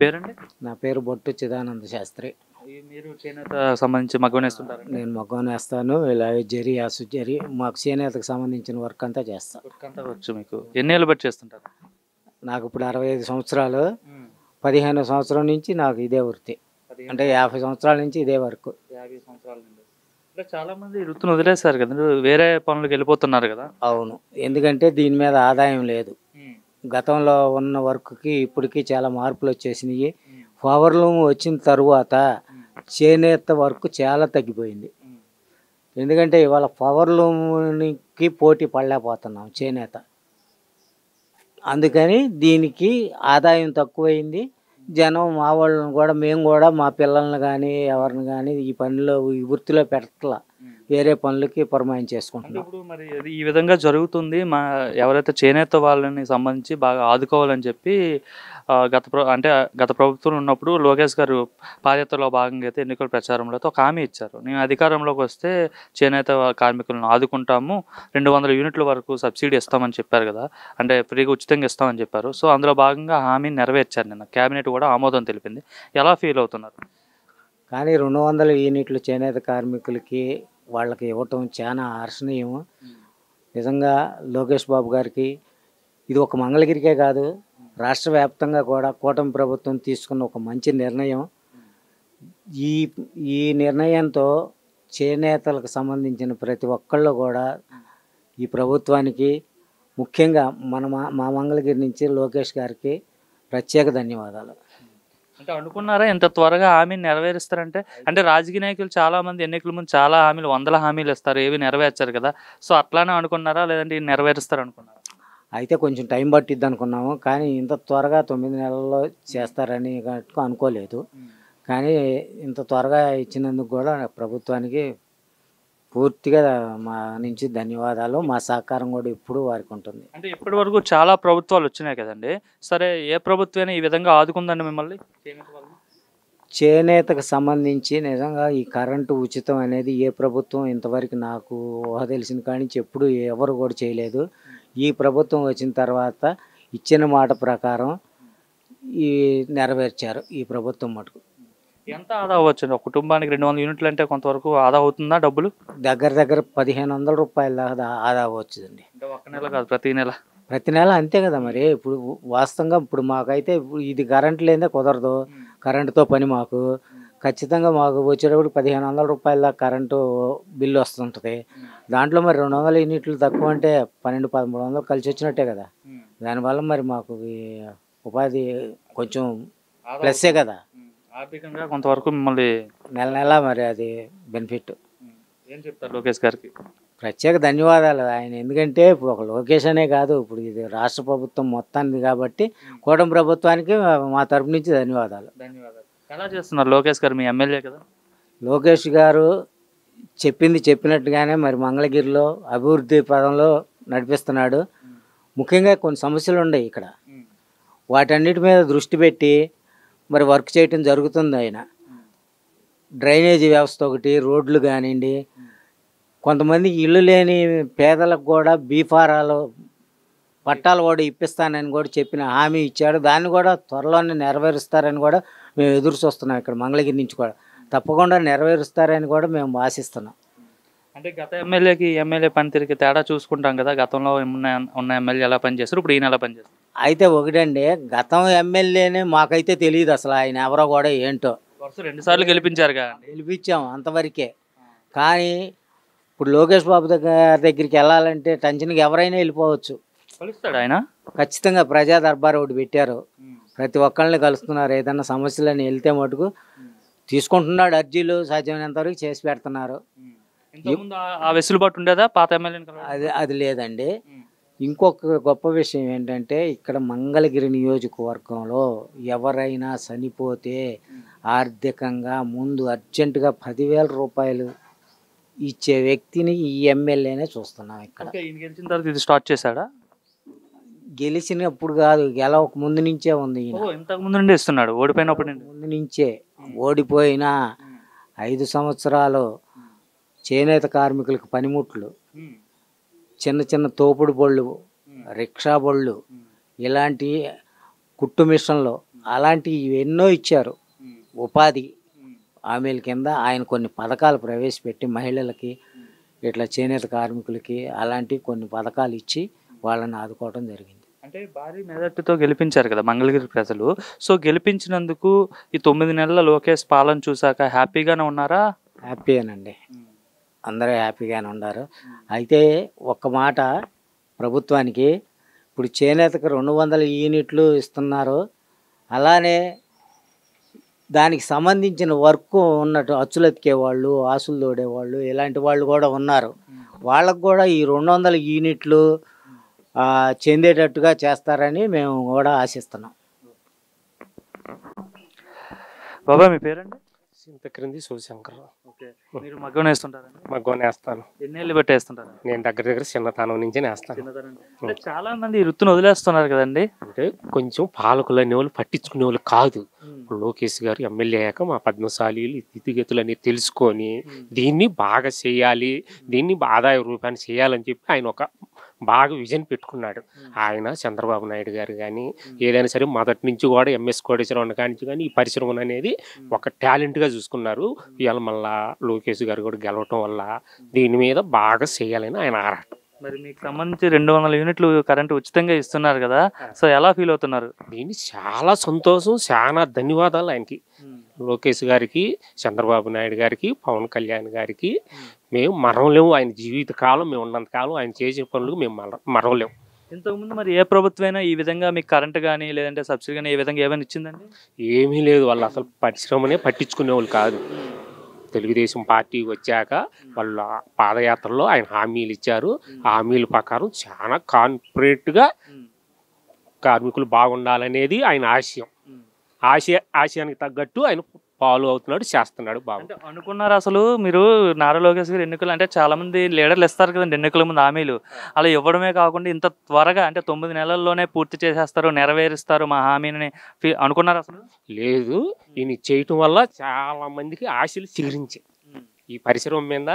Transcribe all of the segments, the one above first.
పేరండి? నా పేరు బొట్టు చిదానంద శాస్త్రి. మీరు చేనేత సంబంధించి మగ్గం నేస్తుంటారండి? నేను మగ్గం నేస్తాను. ఇలాగే జరీ, ఆసు జరీ మాకు చేనేతకు సంబంధించిన వర్క్ అంతా చేస్తాను. వర్క్ అంతా వచ్చు మీకు. ఎన్ని ఏళ్ళు బట్టి చేస్తుంటారు? నాకు ఇప్పుడు 65 సంవత్సరాలు. 15వ సంవత్సరం నుంచి నాకు ఇదే వృత్తి. అంటే 50 సంవత్సరాల నుంచి ఇదే వర్క్. 50 సంవత్సరాల నుండి. అంటే చాలా మంది ఈ వృత్తిని వదిలేశారు కదా, వేరే పనులకు వెళ్ళిపోతున్నారు కదా. అవును, ఎందుకంటే దీని మీద ఆదాయం లేదు. గతంలో ఉన్న వర్క్కి ఇప్పటికి చాలా మార్పులు వచ్చేసినాయి. పవర్ లూమ్ వచ్చిన తరువాత చేనేత వర్క్ చాలా తగ్గిపోయింది. ఎందుకంటే ఇవాళ పవర్ లూమ్కి పోటీ పడలేకపోతున్నాం చేనేత. అందుకని దీనికి ఆదాయం తక్కువైంది. జనం మా వాళ్ళని కూడా, మేము కూడా మా పిల్లల్ని కానీ ఎవరిని కానీ ఈ పనిలో, ఈ వృత్తిలో పెట్టట్లా, వేరే పనులకి పురమాయించి చేసుకుంటున్నాం. ఇప్పుడు మరి అది ఈ విధంగా జరుగుతుంది. ఎవరైతే చేనేత వాళ్ళని సంబంధించి బాగా ఆదుకోవాలని చెప్పి గత ప్రభుత్వం ఉన్నప్పుడు లోకేష్ గారు పాదయాత్రలో భాగంగా అయితే ఎన్నికల ప్రచారంలో అయితే ఒక హామీ ఇచ్చారు. నేను అధికారంలోకి వస్తే చేనేత కార్మికులను ఆదుకుంటాము, 200 యూనిట్ల వరకు సబ్సిడీ ఇస్తామని చెప్పారు కదా, అంటే ఫ్రీగా ఉచితంగా ఇస్తామని చెప్పారు. సో అందులో భాగంగా హామీని నెరవేర్చారు. నిన్న క్యాబినెట్ కూడా ఆమోదం తెలిపింది. ఎలా ఫీల్ అవుతున్నారు? కానీ 200 యూనిట్లు చేనేత కార్మికులకి వాళ్ళకి ఇవ్వటం చాలా హర్షణీయం. నిజంగా లోకేష్ బాబు గారికి ఇది ఒక మంగళగిరికే కాదు, రాష్ట్ర వ్యాప్తంగా కూడా కూటమి ప్రభుత్వం తీసుకున్న ఒక మంచి నిర్ణయం. ఈ ఈ నిర్ణయంతో చేనేతలకు సంబంధించిన ప్రతి ఒక్కళ్ళు కూడా ఈ ప్రభుత్వానికి, ముఖ్యంగా మా మంగళగిరి నుంచి లోకేష్ గారికి ప్రత్యేక ధన్యవాదాలు. అంటే అనుకున్నారా ఇంత త్వరగా హామీని నెరవేరుస్తారంటే? అంటే రాజకీయ నాయకులు చాలా మంది ఎన్నికల ముందు చాలా హామీలు, 100 హామీలు ఇస్తారు, ఏవి నెరవేర్చారు కదా. సో అట్లానే అనుకున్నారా, లేదంటే నెరవేరుస్తారు అనుకున్నారా? అయితే కొంచెం టైం పట్టిద్ది అనుకున్నాము, కానీ ఇంత త్వరగా 9 నెలల్లో చేస్తారని అనుకోలేదు. కానీ ఇంత త్వరగా ఇచ్చినందుకు కూడా ప్రభుత్వానికి పూర్తిగా మా నుంచి ధన్యవాదాలు. మా సహకారం కూడా ఇప్పుడు వారికి ఉంటుంది. అంటే ఇప్పటి వరకు చాలా ప్రభుత్వాలు వచ్చినాయి కదండి, సరే ఏ ప్రభుత్వమైనా ఈ విధంగా ఆదుకుందండి మిమ్మల్ని? చేనేతకు సంబంధించి నిజంగా ఈ కరెంటు ఉచితం అనేది ఏ ప్రభుత్వం ఇంతవరకు నాకు ఊహ తెలిసిన కాడి నుంచి ఎప్పుడు ఎవరు కూడా చేయలేదు. ఈ ప్రభుత్వం వచ్చిన తర్వాత ఇచ్చిన మాట ప్రకారం ఈ నెరవేర్చారు ఈ ప్రభుత్వం మటుకు. ఎంత ఆదా అవ్వచ్చు? ఒక కుటుంబానికి 200 యూనిట్లు అంటే కొంతవరకు ఆదా అవుతుందా డబ్బులు? దగ్గర 1500 రూపాయల దాకా ఆదా అవ్వచ్చుదండి. అంటే ఒక్క నెల కాదు, ప్రతి నెల. ప్రతి నెల అంతే కదా మరి. ఇప్పుడు వాస్తవంగా ఇప్పుడు మాకైతే ఇది కరెంట్ లేదే కుదరదు. కరెంటుతో పని మాకు ఖచ్చితంగా మాకు వచ్చేటప్పుడు 1500 రూపాయల దాకా కరెంటు బిల్లు వస్తుంటుంది. దాంట్లో మరి 200 యూనిట్లు తక్కువ అంటే 1200-1300 కలిసి వచ్చినట్టే కదా. దానివల్ల మరి మాకు ఉపాధి కొంచెం ప్లస్సే కదా. ఆర్థికంగా కొంతవరకు మిమ్మల్ని నెల మరి అది బెనిఫిట్. ఏం చెప్తారు లోకేష్ గారికి? ప్రత్యేక ధన్యవాదాలు ఆయన. ఎందుకంటే ఇప్పుడు ఒక లోకేష్ అనే కాదు, ఇప్పుడు ఇది రాష్ట్ర ప్రభుత్వం మొత్తానికి కాబట్టి కూటమి ప్రభుత్వానికి మా తరపు నుంచి ధన్యవాదాలు. ఎలా చేస్తున్నారు లోకేష్ గారు? మీ ఎమ్మెల్యే కదా. లోకేష్ గారు చెప్పినట్టుగానే మరి మంగళగిరిలో అభివృద్ధి పదంలో నడిపిస్తున్నాడు. ముఖ్యంగా కొన్ని సమస్యలు ఉన్నాయి ఇక్కడ, వాటన్నిటి మీద దృష్టి పెట్టి మరి వర్క్ చేయటం జరుగుతుంది. ఆయన డ్రైనేజీ వ్యవస్థ ఒకటి, రోడ్లు కానివ్వండి, కొంతమంది ఇల్లు లేని పేదలకు కూడా బీఫారాలు పట్టాలు కూడా ఇప్పిస్తానని కూడా చెప్పిన హామీ ఇచ్చాడు. దాన్ని కూడా త్వరలోనే నెరవేరుస్తారని కూడా మేము ఎదురు చూస్తున్నాం. ఇక్కడ మంగళగిరి నుంచి కూడా తప్పకుండా నెరవేరుస్తారని కూడా మేము ఆశిస్తున్నాం. అంటే గత ఎమ్మెల్యేకి ఎమ్మెల్యే పనితీరుకి తేడా చూసుకుంటాం కదా. గతంలో ఉన్న ఎమ్మెల్యే ఎలా పనిచేస్తారు, ఇప్పుడు ఈయన ఎలా పనిచేస్తారు? అయితే ఒకటండి, గతం ఎమ్మెల్యేనే మాకైతే తెలియదు అసలు ఆయన ఎవరో కూడా ఏంటో. 2 సార్లు గెలిపించారు కదా. గెలిపించాము అంతవరకే. కానీ ఇప్పుడు లోకేష్ బాబు దగ్గరికి వెళ్ళాలంటే టెన్షన్కి ఎవరైనా వెళ్ళిపోవచ్చు. కలుస్తాడు ఆయన ఖచ్చితంగా. ప్రజా దర్బార్ ఒకటి పెట్టారు, ప్రతి ఒక్కళ్ళని కలుస్తున్నారు. ఏదన్నా సమస్యలని వెళ్తే మటుకు తీసుకుంటున్నాడు అర్జీలు, సాధ్యమైనంత వరకు చేసి పెడుతున్నారు. ఆ వెసులుబాటు ఉండేదా పాత ఎమ్మెల్యే? అది లేదండి. ఇంకొక గొప్ప విషయం ఏంటంటే, ఇక్కడ మంగళగిరి నియోజకవర్గంలో ఎవరైనా చనిపోతే ఆర్థికంగా ముందు అర్జెంటుగా 10,000 రూపాయలు ఇచ్చే వ్యక్తిని ఈ ఎమ్మెల్యేనే చూస్తున్నాం ఇక్కడ. గెలిచిన తర్వాత ఇది స్టార్ట్ చేశాడా? గెలిచినప్పుడు కాదు, గెలవక ముందు నుంచే ఉంది. ఇంతకు ముందు నుండి ఇస్తున్నాడు, ఓడిపోయినప్పుడు ముందు నుంచే. ఓడిపోయిన 5 సంవత్సరాలు చేనేత కార్మికులకు పనిముట్లు, చిన్న చిన్న తోపుడు బళ్ళు, రిక్షా బళ్ళు, ఇలాంటి కుట్టు మిషన్లు అలాంటివి ఎన్నో ఇచ్చారు. ఉపాధి హామీల కింద ఆయన కొన్ని పథకాలు ప్రవేశపెట్టి మహిళలకి, ఇట్లా చేనేత కార్మికులకి అలాంటివి కొన్ని పథకాలు ఇచ్చి వాళ్ళని ఆదుకోవడం జరిగింది. అంటే భారీ మెజార్టీతో గెలిపించారు కదా మంగళగిరి ప్రజలు. సో గెలిపించినందుకు ఈ 9 నెలల లోకేష్ పాలన చూసాక హ్యాపీగానే ఉన్నారా? హ్యాపీయేనండి. అందరూ హ్యాపీగానే ఉన్నారు. అయితే ఒక్క మాట ప్రభుత్వానికి, ఇప్పుడు చేనేతకు 200 యూనిట్లు ఇస్తున్నారు. అలానే దానికి సంబంధించిన వర్క్ ఉన్నట్టు అచ్చులతికే వాళ్ళు, ఆసులు తోడేవాళ్ళు, ఇలాంటి వాళ్ళు కూడా ఉన్నారు. వాళ్ళకు కూడా ఈ 200 యూనిట్లు చెందేటట్టుగా చేస్తారని మేము కూడా ఆశిస్తున్నాం. బాబా మీ పేరండి? చింతక్రింది శివశంకర్. ఓకే. మీరు మగ్గం వేస్తుంటారండి? మగ్గం నేస్తాను. ఎన్నేళ్ళు పెట్టి వేస్తుంటారు? నేను దగ్గర చిన్నతనం నుంచి నేస్తాను. అంటే చాలా మంది ఈ వృత్తిని వదిలేస్తున్నారు కదండి. అంటే కొంచెం పాలకులు అనేవాళ్ళు పట్టించుకునే వాళ్ళు కాదు. లోకేష్ గారు ఎమ్మెల్యే అయ్యాక మా పద్మశాలీలు స్థితిగతులు అనేవి తెలుసుకొని దీన్ని బాగా చేయాలి, దీన్ని ఆదాయ రూపాన్ని చేయాలని చెప్పి ఆయన ఒక బాగా విజన్ పెట్టుకున్నాడు. ఆయన చంద్రబాబు నాయుడు గారు కానీ ఏదైనా సరే మొదటి నుంచి కూడా ఎంఎస్ కోటేశ్వరరావు కానించి కానీ ఈ పరిశ్రమ అనేది ఒక టాలెంట్గా చూసుకున్నారు. ఇవాళ మళ్ళా లోకేష్ గారు కూడా గెలవటం వల్ల దీని మీద బాగా చేయాలని ఆయన ఆరాటం. మరి మీకు సంబంధించి 200 యూనిట్లు కరెంటు ఉచితంగా ఇస్తున్నారు కదా, సో ఎలా ఫీల్ అవుతున్నారు? దీన్ని చాలా సంతోషం, చాలా ధన్యవాదాలు ఆయనకి, లోకేష్ గారికి, చంద్రబాబు నాయుడు గారికి, పవన్ కళ్యాణ్ గారికి. మేము మరవలేము. ఆయన జీవితకాలం మేము ఉన్నంతకాలం ఆయన చేసే పనులు మేము మరవలేము. ఇంతకుముందు మరి ఏ ప్రభుత్వమైనా ఈ విధంగా మీకు కరెంటు కానీ లేదంటే సబ్సిడీ కానీ ఏ విధంగా ఏమైనా ఇచ్చిందండి? ఏమీ లేదు. వాళ్ళు అసలు పరిశ్రమనే పట్టించుకునే వాళ్ళు కాదు. తెలుగుదేశం పార్టీ వచ్చాక వాళ్ళ పాదయాత్రలో ఆయన హామీలు ఇచ్చారు. హామీల ప్రకారం చాలా కాన్ఫిడెంట్గా కార్మికులు బాగుండాలనేది ఆయన ఆశయం. ఆశయానికి తగ్గట్టు ఆయన ఫాలో అవుతున్నాడు, చేస్తున్నాడు. బాగా అనుకున్నారు అసలు మీరు నారా లోకేష్ గారు ఎన్నికలు అంటే చాలా మంది లీడర్లు ఇస్తారు కదండి ఎన్నికల ముందు హామీలు, అలా ఇవ్వడమే కాకుండా ఇంత త్వరగా అంటే 9 నెలల్లోనే పూర్తి చేసేస్తారు, నెరవేరుస్తారు మా హామీని అనుకున్నారు అసలు? లేదు. ఈయన చేయటం వల్ల చాలా మందికి ఆశలు చిగురించాయి. ఈ పరిశ్రమ మీద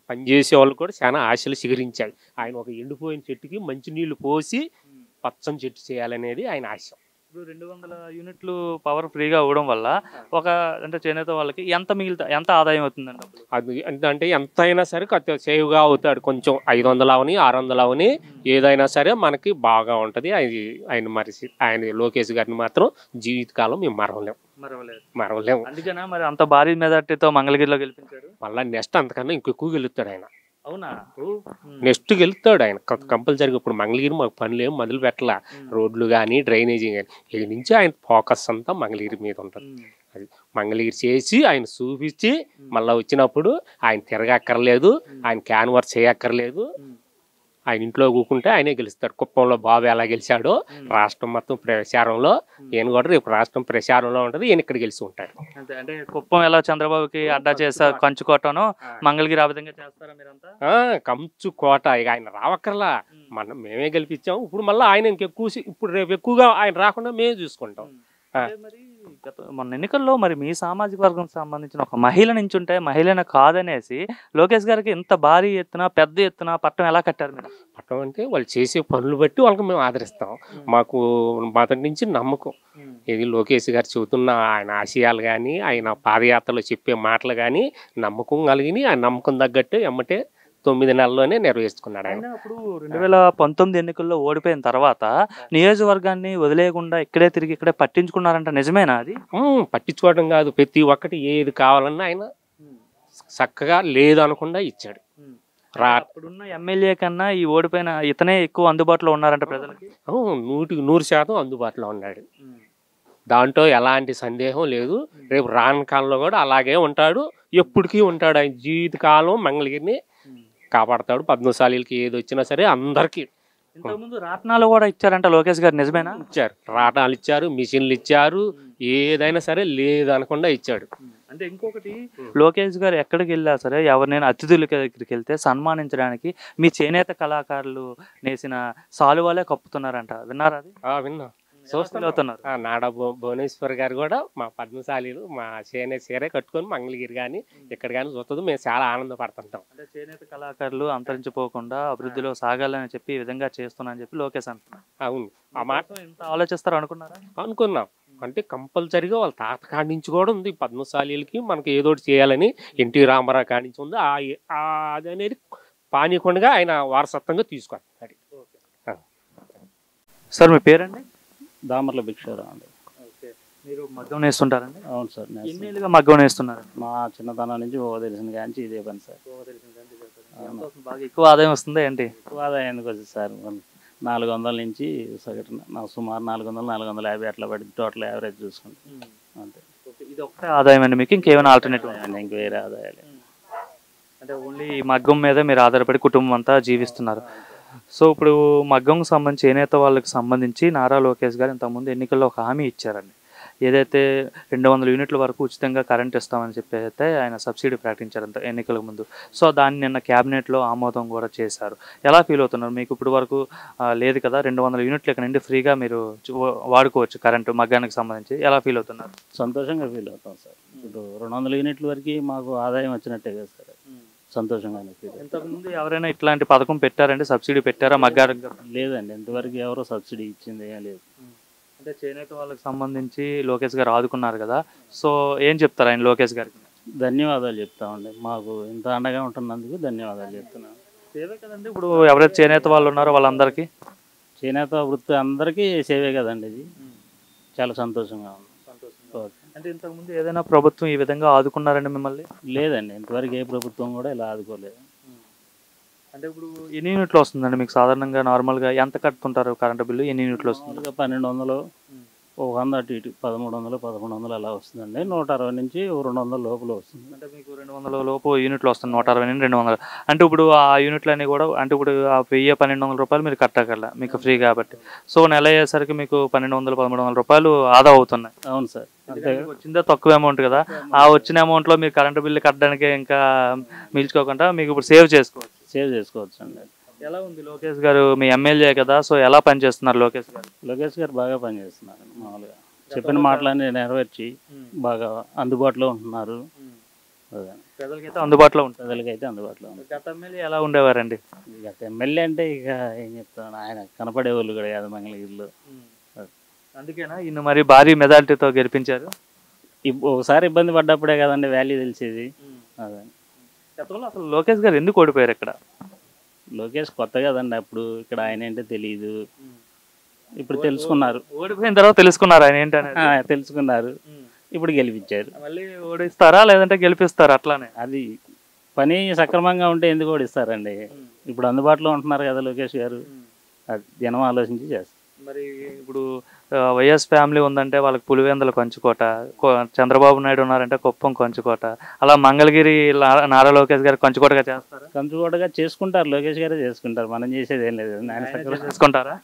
పనిచేసే వాళ్ళు కూడా చాలా ఆశలు చిగురించాయి. ఆయన ఒక ఎండిపోయిన చెట్టుకి మంచి నీళ్లు పోసి పచ్చని చెట్టు చేయాలనేది ఆయన ఆశ. ఇప్పుడు 200 యూనిట్లు పవర్ ఫ్రీగా అవ్వడం వల్ల ఒక అంటే చేనేత వాళ్ళకి ఎంత ఆదాయం అవుతుందండి? అది అంటే ఎంత అయినా సరే సేవ్గా అవుతాడు. కొంచెం 500 అవని 600 అవని ఏదైనా సరే మనకి బాగా ఉంటుంది. ఆయన లోకేష్ గారిని మాత్రం జీవితకాలం మేము మరవలేము. అందుకేనా మరి అంత భారీ మెజార్టీతో మంగళగిరిలో గెలిపించారు? మళ్ళీ నెక్స్ట్ అంతకన్నా ఇంకెక్కువ గెలుస్తాడు ఆయన. అవునా? నెక్స్ట్ గెలుస్తాడు ఆయన కంపల్సరీగా. ఇప్పుడు మంగళగిరి మాకు పనులు ఏం మొదలు పెట్టాల, రోడ్లు కానీ డ్రైనేజీ కానీ. ఇది నుంచి ఆయన ఫోకస్ అంతా మంగళగిరి మీద ఉంటుంది. అది మంగళగిరి చేసి ఆయన చూపించి మళ్ళీ వచ్చినప్పుడు ఆయన తిరగక్కర్లేదు, ఆయన క్యాన్వర్ చేయక్కర్లేదు. ఆయన ఇంట్లో కూకుంటే ఆయనే గెలుస్తాడు. కుప్పంలో బాబు ఎలా గెలిచాడో రాష్ట్రం మొత్తం ప్రచారంలో, ఈయన కూడా రేపు రాష్ట్రం ప్రచారంలో ఉంటుంది, ఈయన ఇక్కడ గెలిచి ఉంటాడు. అంటే కుప్పం ఎలా చంద్రబాబుకి అడ్డా చేస్తారు, కంచుకోటను మంగళగిరి ఆ విధంగా చేస్తారా మీరంతా? కంచుకోట ఇక ఆయన రావక్కర్లా, మేమే గెలిపించాము. ఇప్పుడు మళ్ళీ ఆయన ఇప్పుడు రేపు ఎక్కువగా ఆయన రాకుండా మేమే చూసుకుంటాం. మరి మొన్న ఎన్నికల్లో మరి మీ సామాజిక వర్గం సంబంధించిన ఒక మహిళ నించుంటే మహిళను కాదనేసి లోకేష్ గారికి ఇంత భారీ ఎత్తున పెద్ద ఎత్తున పట్టం ఎలా కట్టారు మీరు? పట్టం అంటే వాళ్ళు చేసే పనులు బట్టి వాళ్ళకి మేము ఆదరిస్తాం. మాకు మొదటి నుంచి నమ్మకం. ఇది లోకేష్ గారు చెబుతున్న ఆయన ఆశయాలు కానీ ఆయన పాదయాత్రలో చెప్పే మాటలు కానీ నమ్మకం కలిగి ఆ నమ్మకం తగ్గట్టు ఎమ్మటే 9 నెలల్లోనే నెరవేర్చుకున్నాడు ఆయన. ఇప్పుడు 2019 ఎన్నికల్లో ఓడిపోయిన తర్వాత నియోజకవర్గాన్ని వదిలేయకుండా ఇక్కడే తిరిగి ఇక్కడే పట్టించుకున్నారంట, నిజమేనా అది? పట్టించుకోవడం కాదు, ప్రతి ఒక్కటి ఏది కావాలన్నా ఆయన చక్కగా లేదు అనకుండా ఇచ్చాడు. ఇప్పుడున్న ఎమ్మెల్యే కన్నా ఈ ఓడిపోయిన ఇతనే ఎక్కువ అందుబాటులో ఉన్నారంట ప్రజలకి. 100% అందుబాటులో ఉన్నాడు. దాంట్లో ఎలాంటి సందేహం లేదు. రేపు రాను కాలంలో కూడా అలాగే ఉంటాడు, ఎప్పటికీ ఉంటాడు. ఆయన జీవితకాలం మంగళగిరిని కాపాడతాడు. పద్మశాలీలకి ఏది వచ్చినా సరే అందరికీ. ఇంతకుముందు రాట్నాలు కూడా ఇచ్చారంట లోకేష్ గారు, నిజమేనా? ఇచ్చారు. రాట్నాలు ఇచ్చారు, మిషన్లు ఇచ్చారు, ఏదైనా సరే లేదు అనకుండా ఇచ్చాడు. అంటే ఇంకొకటి, లోకేష్ గారు ఎక్కడికి వెళ్ళా సరే ఎవరినైనా అతిథుల దగ్గరికి వెళ్తే సన్మానించడానికి మీ చేనేత కళాకారులు నేసిన సాలువాలే కప్పుతున్నారంట, విన్నారా అది? విన్నా. చూస్తున్నారు. నాడా భువనేశ్వర్ గారు కూడా మా పద్మశాలీలు మా చేనేత చీరే కట్టుకొని మంగళగిరి కానీ ఇక్కడ కానీ చూస్తుంది, మేము చాలా ఆనందపడుతుంటాం. అంటే చేనేత కళాకారులు అంతరించిపోకుండా అభివృద్ధిలో సాగాలని చెప్పి ఈ విధంగా చేస్తున్నా అని చెప్పి లోకేష్ అంటున్నారు. అవును. ఆ మాట ఇంత ఆలోచిస్తారు అనుకున్నారా? అనుకున్నాం. అంటే కంపల్సరీగా వాళ్ళ తాత కాడి నుంచి కూడా ఉంది పద్మశాలీలకి మనకి ఏదో ఒకటి చేయాలని ఎన్టీ రామారావు కాడి నుంచి ఉంది అది అనేది పానీయకుండా ఆయన వారసత్వంగా తీసుకుంటున్నాడు. సార్ మీ పేరండి? దామర్ల భిక్షారావు అండి. మీరు మగ్గం నేస్తుంటారండి? అవును సార్. ఎన్నేళ్ళుగా మగ్గం నేస్తున్నారు? మా చిన్నతనం నుంచి తెలిసిన కానీ ఇదే పని సార్. బాగా ఎక్కువ ఆదాయం వస్తుందా ఏంటి? ఎక్కువ ఆదాయం ఎందుకు వచ్చింది సార్? 400 నుంచి సగటున సుమారు 400, 450 అట్లా పడి టోటల్ యావరేజ్ చూసుకుంటాం అంతే. ఇది ఒకటే ఆదాయం అండి మీకు? ఇంకేమైనా ఆల్టర్నేటివ్? ఇంక వేరే ఆదాయాలు అంటే ఓన్లీ ఈ మగ్గం మీద మీరు ఆధారపడి కుటుంబం అంతా జీవిస్తున్నారు. సో ఇప్పుడు మగ్గంకు సంబంధించి చేనేత వాళ్ళకి సంబంధించి నారా లోకేష్ గారు ఇంతకుముందు ఎన్నికల్లో ఒక హామీ ఇచ్చారండి. ఏదైతే 200 యూనిట్ల వరకు ఉచితంగా కరెంట్ ఇస్తామని చెప్పి అయితే ఆయన సబ్సిడీ ప్రకటించారంట ఎన్నికల ముందు. సో దాన్ని నిన్న క్యాబినెట్లో ఆమోదం కూడా చేశారు. ఎలా ఫీల్ అవుతున్నారు? మీకు ఇప్పుడు వరకు లేదు కదా, 200 యూనిట్లు ఇక్కడ నుండి ఫ్రీగా మీరు వాడుకోవచ్చు కరెంటు మగ్గానికి సంబంధించి. ఎలా ఫీల్ అవుతున్నారు? సంతోషంగా ఫీల్ అవుతాం సార్. ఇప్పుడు 200 యూనిట్ల వరకు మాకు ఆదాయం వచ్చినట్టే కదా సార్, సంతోషంగానే ఫీల్. ఇంతకుముందు ఎవరైనా ఇట్లాంటి పథకం పెట్టారంటే సబ్సిడీ పెట్టారా మగ్గానికి? లేదండి, ఇంతవరకు ఎవరో సబ్సిడీ ఇచ్చింది ఏం లేదు. అంటే చేనేత వాళ్ళకి సంబంధించి లోకేష్ గారు ఆదుకున్నారు కదా, సో ఏం చెప్తారు ఆయన లోకేష్ గారికి? ధన్యవాదాలు చెప్తామండి, మాకు ఇంత అండగా ఉంటున్నందుకు ధన్యవాదాలు చెప్తున్నాను. సేవే కదండి ఇప్పుడు ఎవరైతే చేనేత వాళ్ళు ఉన్నారో వాళ్ళందరికీ, చేనేత వృత్తి అందరికీ సేవే కదండి, ఇది చాలా సంతోషంగా ఉంది. అంటే ఇంతకుముందు ఏదైనా ప్రభుత్వం ఈ విధంగా ఆదుకున్నారండి మిమ్మల్ని? లేదండి, ఇంతవరకు ఏ ప్రభుత్వం కూడా ఇలా ఆదుకోలేదు. అంటే ఇప్పుడు ఎన్ని యూనిట్లు వస్తుందండి మీకు సాధారణంగా? నార్మల్గా ఎంత కట్టుకుంటారు కరెంటు బిల్లు? ఎన్ని యూనిట్లు వస్తుంది? 1200, 100 అటు ఇటు 1300, 1100 అలా వస్తుందండి. 160 నుంచి 200 లోపల వస్తుంది. అంటే మీకు 200 లోపు యూనిట్లు వస్తుంది, 160 నుండి 200. అంటే ఇప్పుడు ఆ యూనిట్లు అన్నీ కూడా అంటే ఇప్పుడు ఆ 1000-1200 రూపాయలు మీరు కట్టగల మీకు ఫ్రీ కాబట్టి, సో నెల అయ్యేసరికి మీకు 1200-1300 రూపాయలు ఆదా అవుతున్నాయి. అవును సార్, అంతే. వచ్చిందే తక్కువ అమౌంట్ కదా, ఆ వచ్చిన అమౌంట్లో మీరు కరెంటు బిల్లు కట్టడానికి ఇంకా మిల్చుకోకుండా మీకు ఇప్పుడు సేవ్ చేసుకోవచ్చు అండి. ఎలా ఉంది లోకేష్ గారు మీ ఎమ్మెల్యే కదా, సో ఎలా పనిచేస్తున్నారు లోకేష్ గారు? లోకేష్ గారు బాగా పనిచేస్తున్నారు. మామూలుగా చెప్పిన మాటలన్నీ నెరవేర్చి బాగా అందుబాటులో ఉంటున్నారు. ప్రజలకైతే అందుబాటులో ఉంటుంది. ప్రజలకైతే అందుబాటులో ఉంది. గత ఎమ్మెల్యే ఎలా ఉండేవారండి? గత ఎమ్మెల్యే అంటే ఇక ఏం చెప్తాను, ఆయన కనపడే వాళ్ళు కూడా కాదు మంగళగిరిలో. అందుకేనా ఇన్ని మరి భారీ మెజారిటీతో గెలిపించారు? ఒకసారి ఇబ్బంది పడ్డప్పుడే కదండి వాల్యూ తెలిసేది. అదే అసలు లోకేష్ గారు ఎందుకు ఓడిపోయారు ఇక్కడ? లోకేష్ కొత్త కదండి, అప్పుడు ఇక్కడ ఆయన ఏంటో తెలియదు, ఇప్పుడు తెలుసుకున్నారు. ఓడిపోయిన తర్వాత తెలుసుకున్నారు ఆయన ఏంటనే? తెలుసుకున్నారు, ఇప్పుడు గెలిపించారు. మళ్ళీ ఓడిస్తారా లేదంటే గెలిపిస్తారా? అట్లానే అది పని సక్రమంగా ఉంటే ఎందుకు ఓడిస్తారండి? ఇప్పుడు అందుబాటులో ఉంటున్నారు కదా లోకేష్ గారు, అది జనం ఆలోచించి చేస్తారు. మరి ఇప్పుడు వైఎస్ ఫ్యామిలీ ఉందంటే వాళ్ళకి పులివెందుల కంచుకోట, చంద్రబాబు నాయుడు ఉన్నారంటే కుప్పం కంచుకోట, అలా మంగళగిరి నారా లోకేష్ గారు కంచుకోటగా చేస్తారు. కంచుకోటగా చేసుకుంటారు, లోకేష్ గారే చేసుకుంటారు, మనం చేసేది ఏం లేదు. చేసుకుంటారా?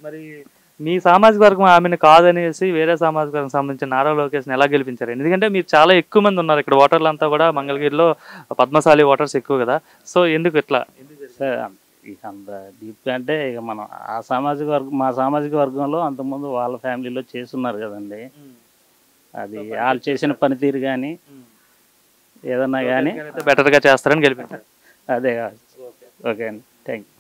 మరి మీ సామాజిక వర్గం ఆమెను కాదనేసి వేరే సామాజిక వర్గం సంబంధించిన నారా లోకేష్ని ఎలా గెలిపించారు? ఎందుకంటే మీరు చాలా ఎక్కువ మంది ఉన్నారు ఇక్కడ, ఓటర్లు అంతా కూడా మంగళగిరిలో పద్మశాలి ఓటర్స్ ఎక్కువ కదా, సో ఎందుకు ఇట్లా? అంత డీప్ అంటే ఇక మనం ఆ సామాజిక వర్గం, మా సామాజిక వర్గంలో అంతకుముందు వాళ్ళ ఫ్యామిలీలో చేస్తున్నారు కదండి, అది వాళ్ళు చేసిన పనితీరు కానీ ఏదన్నా కానీ బెటర్గా చేస్తారని గెలిపించారు. అదే. ఓకే అండి, థ్యాంక్ యూ.